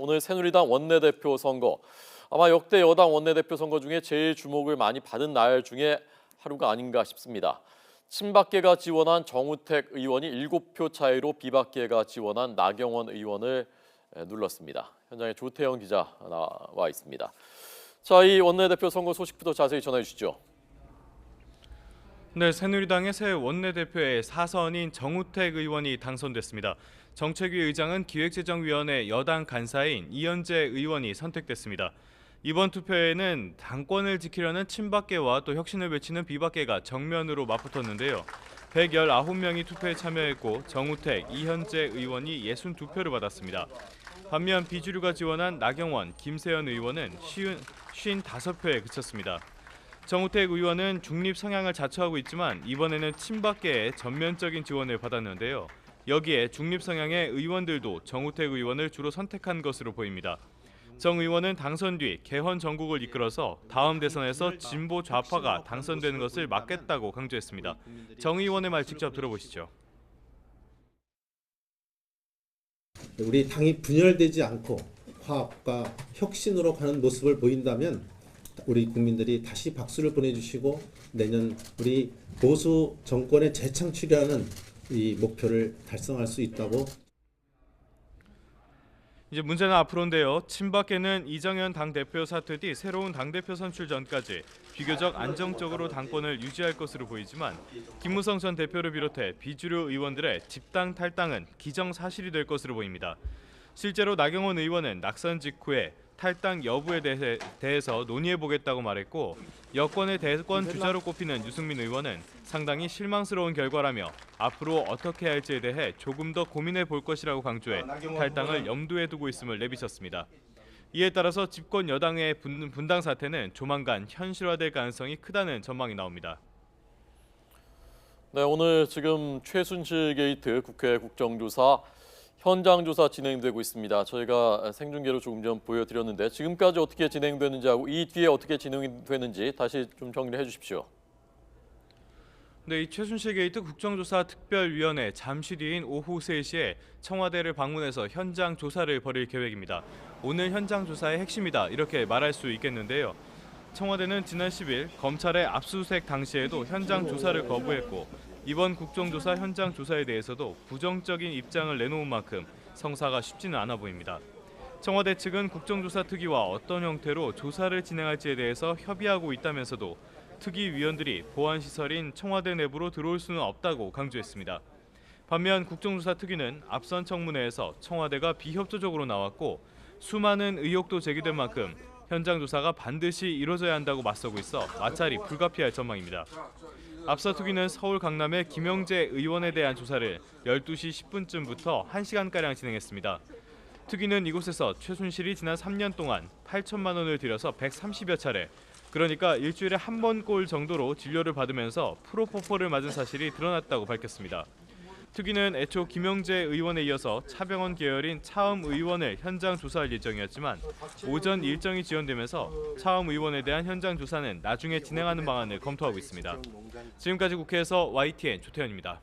오늘 새누리당 원내대표 선거. 아마 역대 여당 원내대표 선거 중에 제일 주목을 많이 받은 날 중에 하루가 아닌가 싶습니다. 친박계가 지원한 정우택 의원이 7표 차이로 비박계가 지원한 나경원 의원을 눌렀습니다. 현장에 조태영 기자 나와 있습니다. 자, 이 원내대표 선거 소식부터 자세히 전해 주시죠. 네, 새누리당의 새 원내대표의 사선인 정우택 의원이 당선됐습니다. 정책위 의장은 기획재정위원회 여당 간사인 이현재 의원이 선택됐습니다. 이번 투표에는 당권을 지키려는 친박계와 또 혁신을 외치는 비박계가 정면으로 맞붙었는데요. 119명이 투표에 참여했고 정우택, 이현재 의원이 62표를 받았습니다. 반면 비주류가 지원한 나경원, 김세연 의원은 55표에 그쳤습니다. 정우택 의원은 중립 성향을 자처하고 있지만 이번에는 친박계의 전면적인 지원을 받았는데요. 여기에 중립 성향의 의원들도 정우택 의원을 주로 선택한 것으로 보입니다. 정 의원은 당선 뒤 개헌 전국을 이끌어서 다음 대선에서 진보 좌파가 당선되는 것을 막겠다고 강조했습니다. 정 의원의 말 직접 들어보시죠. 우리 당이 분열되지 않고 화합과 혁신으로 가는 모습을 보인다면 우리 국민들이 다시 박수를 보내주시고 내년 우리 보수 정권의 재창출이라는 이 목표를 달성할 수 있다고. 이제 문제는 앞으로인데요. 친박계는 이정현 당대표 사퇴 뒤 새로운 당대표 선출 전까지 비교적 안정적으로 당권을 유지할 것으로 보이지만 김무성 전 대표를 비롯해 비주류 의원들의 집당 탈당은 기정사실이 될 것으로 보입니다. 실제로 나경원 의원은 낙선 직후에 탈당 여부에 대해서 논의해보겠다고 말했고 여권의 대권 주자로 꼽히는 유승민 의원은 상당히 실망스러운 결과라며 앞으로 어떻게 할지에 대해 조금 더 고민해볼 것이라고 강조해 탈당을 염두에 두고 있음을 내비쳤습니다. 이에 따라서 집권 여당의 분당 사태는 조만간 현실화될 가능성이 크다는 전망이 나옵니다. 네, 오늘 지금 최순실 게이트 국회 국정조사 현장 조사 진행되고 있습니다. 저희가 생중계로 조금 전 보여드렸는데 지금까지 어떻게 진행되는지 하고 이 뒤에 어떻게 진행이 되는지 다시 좀 정리해 주십시오. 네, 이 최순실 게이트 국정조사 특별위원회 잠시 뒤인 오후 3시에 청와대를 방문해서 현장 조사를 벌일 계획입니다. 오늘 현장 조사의 핵심이다 이렇게 말할 수 있겠는데요. 청와대는 지난 10일 검찰의 압수수색 당시에도 현장 조사를 거부했고 이번 국정조사 현장 조사에 대해서도 부정적인 입장을 내놓은 만큼 성사가 쉽지는 않아 보입니다. 청와대 측은 국정조사 특위와 어떤 형태로 조사를 진행할지에 대해서 협의하고 있다면서도 특위 위원들이 보안시설인 청와대 내부로 들어올 수는 없다고 강조했습니다. 반면 국정조사 특위는 앞선 청문회에서 청와대가 비협조적으로 나왔고 수많은 의혹도 제기된 만큼 현장 조사가 반드시 이루어져야 한다고 맞서고 있어 마찰이 불가피할 전망입니다. 앞서 특위는 서울 강남의 김영재 의원에 대한 조사를 12시 10분쯤부터 1시간가량 진행했습니다. 특위는 이곳에서 최순실이 지난 3년 동안 8천만 원을 들여서 130여 차례, 그러니까 일주일에 한 번 꼴 정도로 진료를 받으면서 프로포폴을 맞은 사실이 드러났다고 밝혔습니다. 특위는 애초 김영재 의원에 이어서 차병원 계열인 차움 의원을 현장 조사할 예정이었지만 오전 일정이 지연되면서 차움 의원에 대한 현장 조사는 나중에 진행하는 방안을 검토하고 있습니다. 지금까지 국회에서 YTN 조태현입니다.